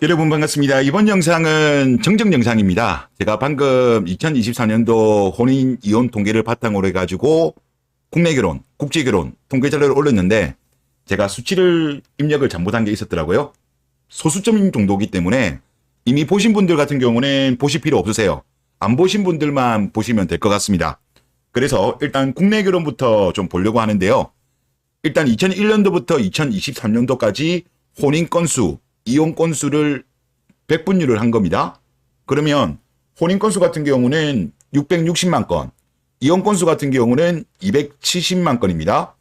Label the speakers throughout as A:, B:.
A: 여러분 반갑습니다. 이번 영상은 정정 영상입니다. 제가 방금 2024년도 혼인 이혼 통계를 바탕으로 해가지고 국내 결혼, 국제 결혼 통계 자료를 올렸는데 제가 수치를 입력을 잘못한 게 있었더라고요. 소수점 정도이기 때문에 이미 보신 분들 같은 경우는 보실 필요 없으세요. 안 보신 분들만 보시면 될 것 같습니다. 그래서 일단 국내 결혼부터 좀 보려고 하는데요. 일단 2001년도부터 2023년도까지 혼인 건수, 이혼 건수를 백분율을 한 겁니다. 그러면 혼인 건수 같은 경우는 660만 건, 이혼 건수 같은 경우는 270만 건입니다.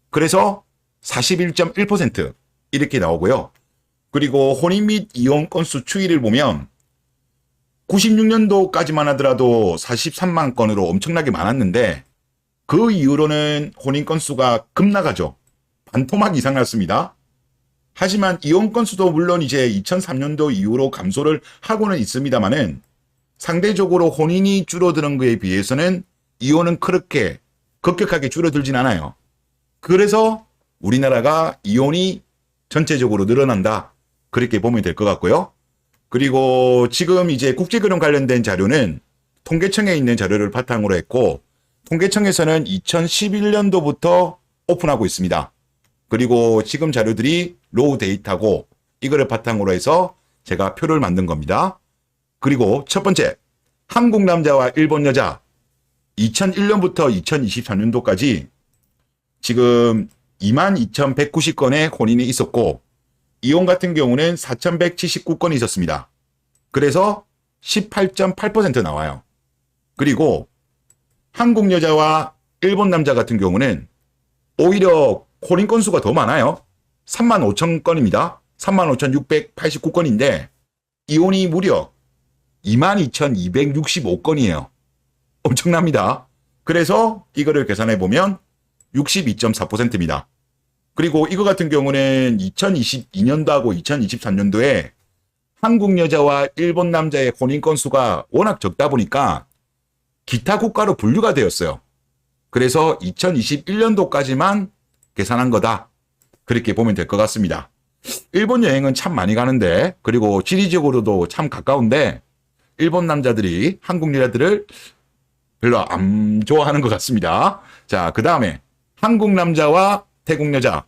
A: 그래서 41.1% 이렇게 나오고요. 그리고 혼인 및 이혼 건수 추이를 보면 96년도까지만 하더라도 43만 건으로 엄청나게 많았는데 그 이후로는 혼인 건수가 급락하죠. 반토막 이상 났습니다. 하지만 이혼 건수도 물론 이제 2003년도 이후로 감소를 하고는 있습니다만은 상대적으로 혼인이 줄어드는 것에 비해서는 이혼은 그렇게 급격하게 줄어들진 않아요. 그래서 우리나라가 이혼이 전체적으로 늘어난다. 그렇게 보면 될 것 같고요. 그리고 지금 이제 국제결혼 관련된 자료는 통계청에 있는 자료를 바탕으로 했고 통계청에서는 2011년도부터 오픈하고 있습니다. 그리고 지금 자료들이 로우 데이터고 이거를 바탕으로 해서 제가 표를 만든 겁니다. 그리고 첫 번째, 한국 남자와 일본 여자 2001년부터 2023년도까지 지금 22,190건의 혼인이 있었고 이혼 같은 경우는 4,179건이 있었습니다. 그래서 18.8% 나와요. 그리고 한국 여자와 일본 남자 같은 경우는 오히려 혼인 건수가 더 많아요. 35,000건입니다. 35,689건인데 이혼이 무려 22,265건이에요. 엄청납니다. 그래서 이거를 계산해 보면 62.4%입니다. 그리고 이거 같은 경우는 2022년도하고 2023년도에 한국 여자와 일본 남자의 혼인 건수가 워낙 적다 보니까 기타 국가로 분류가 되었어요. 그래서 2021년도까지만 계산한 거다. 그렇게 보면 될 것 같습니다. 일본 여행은 참 많이 가는데 그리고 지리적으로도 참 가까운데 일본 남자들이 한국 여자들을 별로 안 좋아하는 것 같습니다. 자, 그 다음에 한국 남자와 태국 여자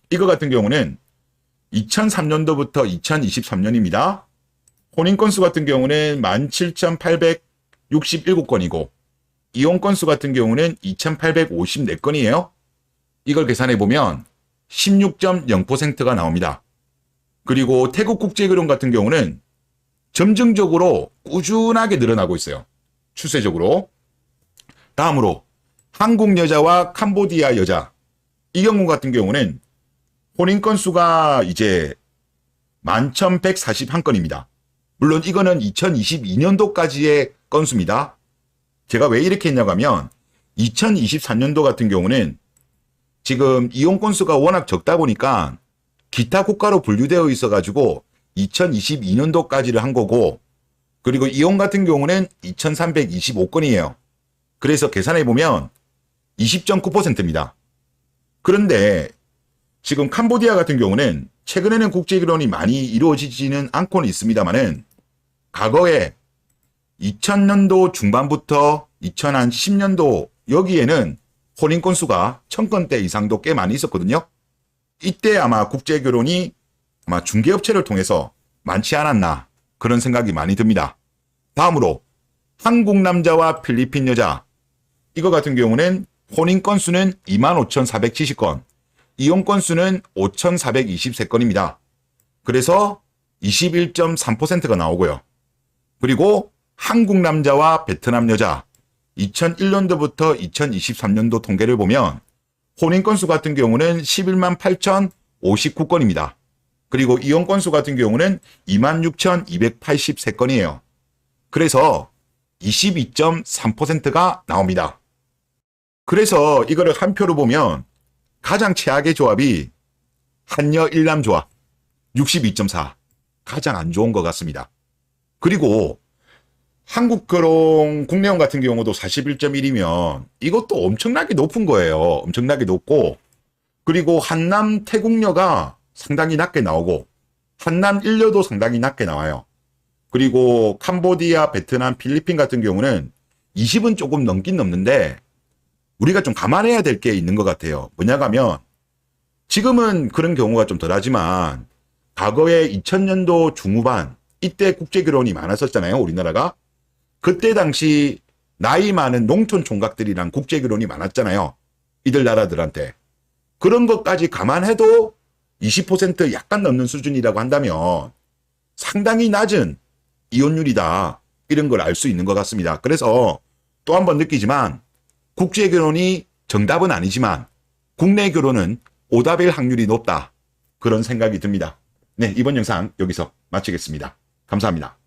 A: 이거 같은 경우는 2003년도부터 2023년입니다. 혼인 건수 같은 경우는 17,867건이고 이혼 건수 같은 경우는 2,854건이에요. 이걸 계산해 보면 16.0%가 나옵니다. 그리고 태국 국제결혼 같은 경우는 점증적으로 꾸준하게 늘어나고 있어요. 추세적으로. 다음으로 한국 여자와 캄보디아 여자 이 경우 같은 경우는 혼인 건수가 이제 11,141건입니다. 물론 이거는 2022년도까지의 건수입니다. 제가 왜 이렇게 했냐고 하면 2023년도 같은 경우는 지금 이혼 건수가 워낙 적다 보니까 기타 국가로 분류되어 있어가지고 2022년도까지를 한 거고 그리고 이혼 같은 경우는 2,325건이에요. 그래서 계산해보면 20.9%입니다. 그런데 지금 캄보디아 같은 경우는 최근에는 국제결혼이 많이 이루어지지는 않고는 있습니다만은 과거에 2000년도 중반부터 2010년도 여기에는 혼인 건수가 1,000건대 이상도 꽤 많이 있었거든요. 이때 아마 국제결혼이 아마 중개업체를 통해서 많지 않았나 그런 생각이 많이 듭니다. 다음으로 한국 남자와 필리핀 여자 이거 같은 경우는 혼인 건수는 25,470건, 이혼 건수는 5,423건입니다. 그래서 21.3%가 나오고요. 그리고 한국 남자와 베트남 여자 2001년도부터 2023년도 통계를 보면 혼인 건수 같은 경우는 11만 8,059건입니다. 그리고 이혼 건수 같은 경우는 26,283건이에요. 그래서 22.3%가 나옵니다. 그래서 이거를 한 표로 보면 가장 최악의 조합이 한여 일남 조합 62.4 가장 안 좋은 것 같습니다. 그리고 한국 결혼 국내혼 같은 경우도 41.1이면 이것도 엄청나게 높은 거예요. 엄청나게 높고 그리고 한남 태국녀가 상당히 낮게 나오고 한남 인려도 상당히 낮게 나와요. 그리고 캄보디아, 베트남, 필리핀 같은 경우는 20은 조금 넘긴 넘는데 우리가 좀 감안해야 될 게 있는 것 같아요. 뭐냐 하면 지금은 그런 경우가 좀 덜하지만 과거에 2000년도 중후반 이때 국제결혼이 많았었잖아요. 우리나라가. 그때 당시 나이 많은 농촌 총각들이랑 국제결혼이 많았잖아요. 이들 나라들한테. 그런 것까지 감안해도 20% 약간 넘는 수준이라고 한다면 상당히 낮은 이혼율이다. 이런 걸 알 수 있는 것 같습니다. 그래서 또 한 번 느끼지만 국제결혼이 정답은 아니지만 국내 결혼은 오답일 확률이 높다. 그런 생각이 듭니다. 네, 이번 영상 여기서 마치겠습니다. 감사합니다.